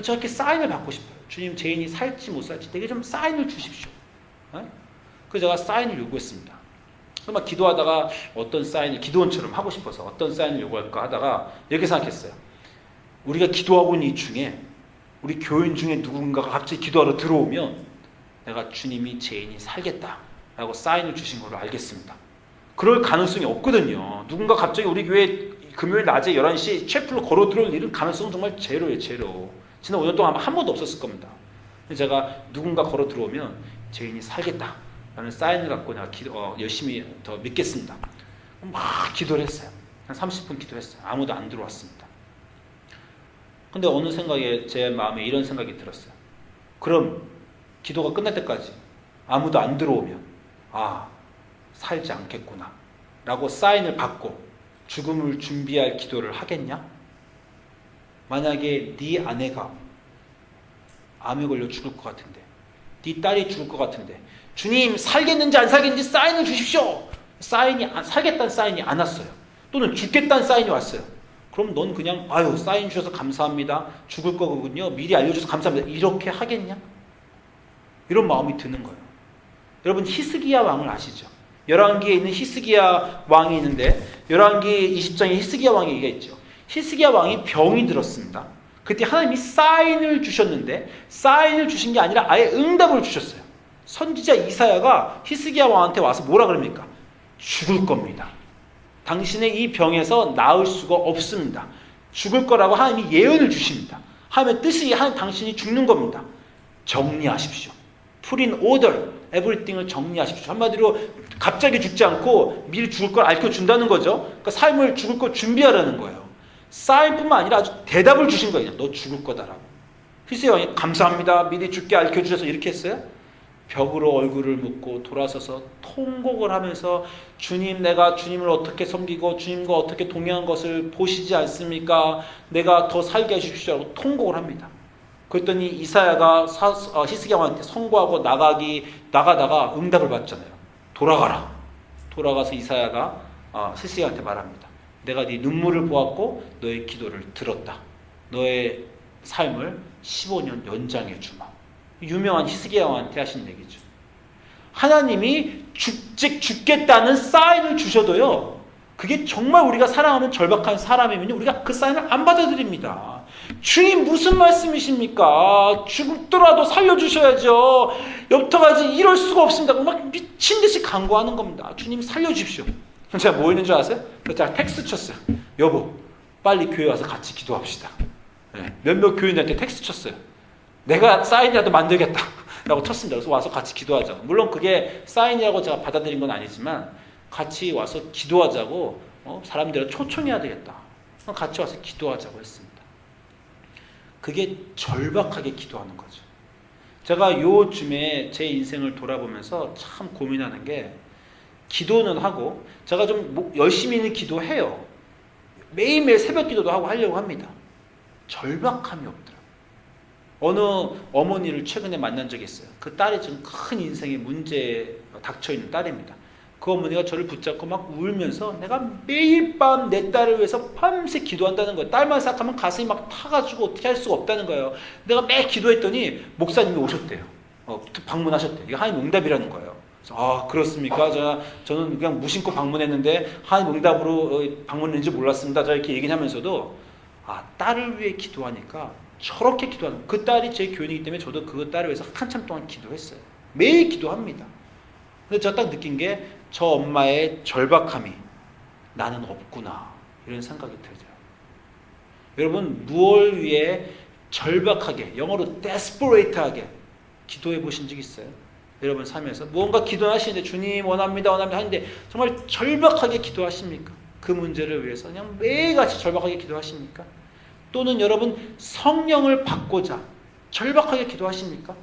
제가 이렇게 사인을 받고 싶어요. 주님, 죄인이 살지 못 살지 내게 좀 사인을 주십시오. 그래서 제가 사인을 요구했습니다. 그래서 막 기도하다가 어떤 사인을 기도원처럼 하고 싶어서 어떤 사인을 요구할까 하다가 이렇게 생각했어요. 우리가 기도하고 있는 이 중에 우리 교인 중에 누군가가 갑자기 기도하러 들어오면 내가 주님이 죄인이 살겠다 라고 사인을 주신 걸로 알겠습니다. 그럴 가능성이 없거든요. 누군가 갑자기 우리 교회 금요일 낮에 11시 채플로 걸어 들어올 일은 가능성은 정말 제로예요. 제로. 지난 5년 동안 한 번도 없었을 겁니다. 제가 누군가 걸어 들어오면 죄인이 살겠다 라는 사인을 갖고 내가 열심히 더 믿겠습니다. 막 기도를 했어요. 한 30분 기도했어요. 아무도 안 들어왔습니다. 근데 어느 생각에 제 마음에 이런 생각이 들었어요. 그럼 기도가 끝날 때까지 아무도 안 들어오면 살지 않겠구나 라고 사인을 받고 죽음을 준비할 기도를 하겠냐? 만약에 네 아내가 암에 걸려 죽을 것 같은데 네 딸이 죽을 것 같은데 주님 살겠는지 안 살겠는지 사인을 주십시오. 살겠다는 사인이 안 왔어요. 또는 죽겠다는 사인이 왔어요. 그럼 넌 그냥 사인 주셔서 감사합니다. 죽을 거거든요. 미리 알려줘서 감사합니다. 이렇게 하겠냐? 이런 마음이 드는 거예요. 여러분 히스기야 왕을 아시죠? 열왕기에 있는 히스기야 왕이 있는데 열왕기 20장에 히스기야 왕의 얘기가 있죠. 히스기야 왕이 병이 들었습니다. 그때 하나님이 사인을 주셨는데 사인을 주신 게 아니라 아예 응답을 주셨어요. 선지자 이사야가 히스기야 왕한테 와서 뭐라 그럽니까? 죽을 겁니다. 당신의 이 병에서 나을 수가 없습니다. 죽을 거라고 하나님이 예언을 주십니다. 하나님의 뜻이 당신이 죽는 겁니다. 정리하십시오. put in order, everything을 정리하십시오. 한마디로 갑자기 죽지 않고 미리 죽을 걸 알려준다는 거죠. 그러니까 삶을 죽을 걸 준비하라는 거예요. 사인뿐만 아니라 아주 대답을 주신 거예요. 너 죽을 거다라고. 히스기야 왕이 감사합니다. 미리 죽게 알려주셔서 이렇게 했어요. 벽으로 얼굴을 묻고 돌아서서 통곡을 하면서 주님, 내가 주님을 어떻게 섬기고 주님과 어떻게 동행한 것을 보시지 않습니까? 내가 더 살게 해주십시오 하고 통곡을 합니다. 그랬더니 이사야가 히스기야 왕한테 선고하고 나가다가 응답을 받잖아요. 돌아가라. 돌아가서 이사야가 히스기야한테 말합니다. 내가 네 눈물을 보았고 너의 기도를 들었다. 너의 삶을 15년 연장해 주마. 유명한 히스기야 왕한테 하신 얘기죠. 하나님이 죽겠다는 사인을 주셔도요, 그게 정말 우리가 사랑하는 절박한 사람이면요, 우리가 그 사인을 안 받아들입니다. 주님 무슨 말씀이십니까? 죽더라도 살려주셔야죠. 여태까지 이럴 수가 없습니다. 막 미친 듯이 간구하는 겁니다. 주님 살려주십시오. 제가 뭐 했는 줄 아세요? 제가 텍스트 쳤어요. 여보, 빨리 교회 와서 같이 기도합시다. 네, 몇몇 교인들한테 텍스트 쳤어요. 내가 사인이라도 만들겠다 라고 쳤습니다. 그래서 와서 같이 기도하자고. 물론 그게 사인이라고 제가 받아들인 건 아니지만 같이 와서 기도하자고, 사람들을 초청해야 되겠다. 같이 와서 기도하자고 했습니다. 그게 절박하게 기도하는 거죠. 제가 요즘에 제 인생을 돌아보면서 참 고민하는 게, 기도는 하고 제가 좀 열심히는 기도해요. 매일매일 새벽 기도도 하고 하려고 합니다. 절박함이 없더라고요. 어느 어머니를 최근에 만난 적이 있어요. 그 딸이 지금 큰 인생의 문제에 닥쳐있는 딸입니다. 그 어머니가 저를 붙잡고 막 울면서 내가 매일 밤 내 딸을 위해서 밤새 기도한다는 거예요. 딸만 생각하면 가슴이 막 타가지고 어떻게 할 수가 없다는 거예요. 내가 매일 기도했더니 목사님이 오셨대요. 방문하셨대요. 이게 하나님 응답이라는 거예요. 그래서, 그렇습니까? 저는 그냥 무심코 방문했는데 하나님 응답으로 방문했는지 몰랐습니다. 자, 이렇게 얘기하면서도 딸을 위해 기도하니까 저렇게 기도하는, 그 딸이 제 교인이기 때문에 저도 그 딸을 위해서 한참 동안 기도했어요. 매일 기도합니다. 근데 제가 딱 느낀 게 저 엄마의 절박함이 나는 없구나, 이런 생각이 들어요. 여러분, 무엇을 위해 절박하게, 영어로 desperate하게 기도해 보신 적 있어요? 여러분 삶에서 무언가 기도하시는데 주님 원합니다 하는데 정말 절박하게 기도하십니까? 그 문제를 위해서 그냥 매일같이 절박하게 기도하십니까? 또는 여러분 성령을 받고자 절박하게 기도하십니까?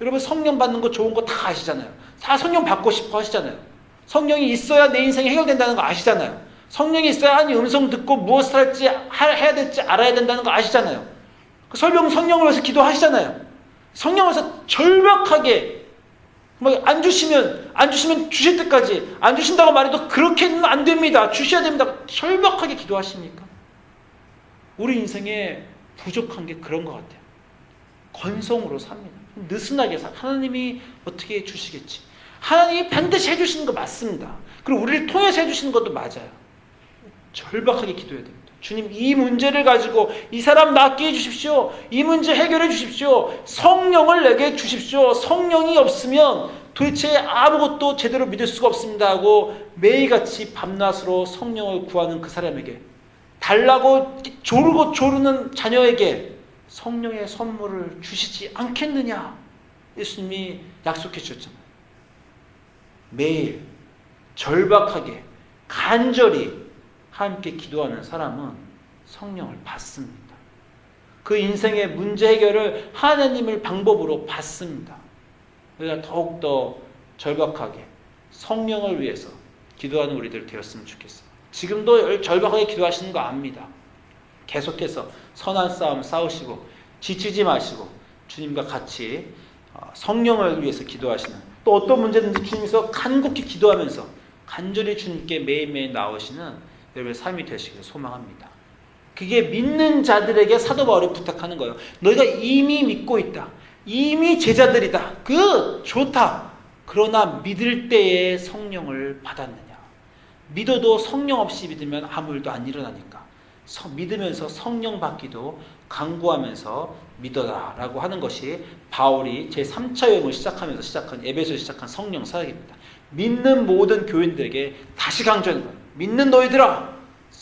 여러분 성령 받는 거 좋은 거 다 아시잖아요. 다 성령 받고 싶어 하시잖아요. 성령이 있어야 내 인생이 해결된다는 거 아시잖아요. 성령이 있어야 하나님 음성 듣고 무엇을 할지 해야 될지 알아야 된다는 거 아시잖아요. 그 성령을 위해서 기도하시잖아요. 성령을 위해서 절박하게, 안 주시면 주실 때까지, 안 주신다고 말해도 그렇게는 안 됩니다. 주셔야 됩니다. 절박하게 기도하십니까? 우리 인생에 부족한 게 그런 것 같아요. 건성으로 삽니다. 느슨하게 하나님이 어떻게 해주시겠지. 하나님이 반드시 해주시는 거 맞습니다. 그리고 우리를 통해서 해주시는 것도 맞아요. 절박하게 기도해야 됩니다. 주님, 이 문제를 가지고 이 사람 낫게 해주십시오. 이 문제 해결해 주십시오. 성령을 내게 주십시오. 성령이 없으면 도대체 아무것도 제대로 믿을 수가 없습니다 하고 매일같이 밤낮으로 성령을 구하는 그 사람에게, 달라고 조르는 자녀에게 성령의 선물을 주시지 않겠느냐, 예수님이 약속해 주셨잖아요. 매일 절박하게 간절히 함께 기도하는 사람은 성령을 받습니다. 그 인생의 문제 해결을 하나님을 방법으로 받습니다. 우리가 더욱더 절박하게 성령을 위해서 기도하는 우리들 되었으면 좋겠어요. 지금도 절박하게 기도하시는 거 압니다. 계속해서 선한 싸움 싸우시고 지치지 마시고 주님과 같이 성령을 위해서 기도하시는, 또 어떤 문제든지 주님께서 간곡히 기도하면서 간절히 주님께 매일매일 나오시는 여러분의 삶이 되시길 소망합니다. 그게 믿는 자들에게 사도 바울이 부탁하는 거예요. 너희가 이미 믿고 있다. 이미 제자들이다. 좋다. 그러나 믿을 때에 성령을 받았느냐. 믿어도 성령 없이 믿으면 아무 일도 안 일어나니까 믿으면서 성령 받기도 간구하면서 믿어라 라고 하는 것이 바울이 제3차 여행을 시작하면서 에베소에서 시작한 성령 사역입니다. 믿는 모든 교인들에게 다시 강조하는 거예요. 믿는 너희들아,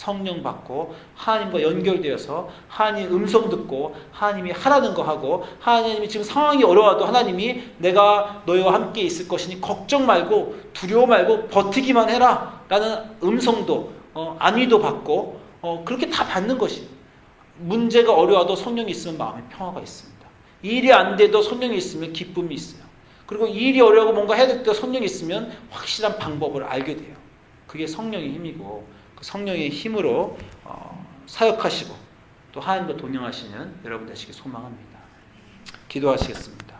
성령 받고 하나님과 연결되어서 하나님 음성 듣고 하나님이 하라는 거 하고 하나님이 지금 상황이 어려워도 하나님이 내가 너희와 함께 있을 것이니 걱정 말고 두려워 말고 버티기만 해라 라는 음성도 안위도 받고 그렇게 다 받는 것이 문제가 어려워도 성령이 있으면 마음에 평화가 있습니다. 일이 안 돼도 성령이 있으면 기쁨이 있어요. 그리고 일이 어려워 뭔가 해야 될 때 성령이 있으면 확실한 방법을 알게 돼요. 그게 성령의 힘이고 그 성령의 힘으로 사역하시고 또 하나님과 동행하시는 여러분 되시길 소망합니다. 기도하시겠습니다.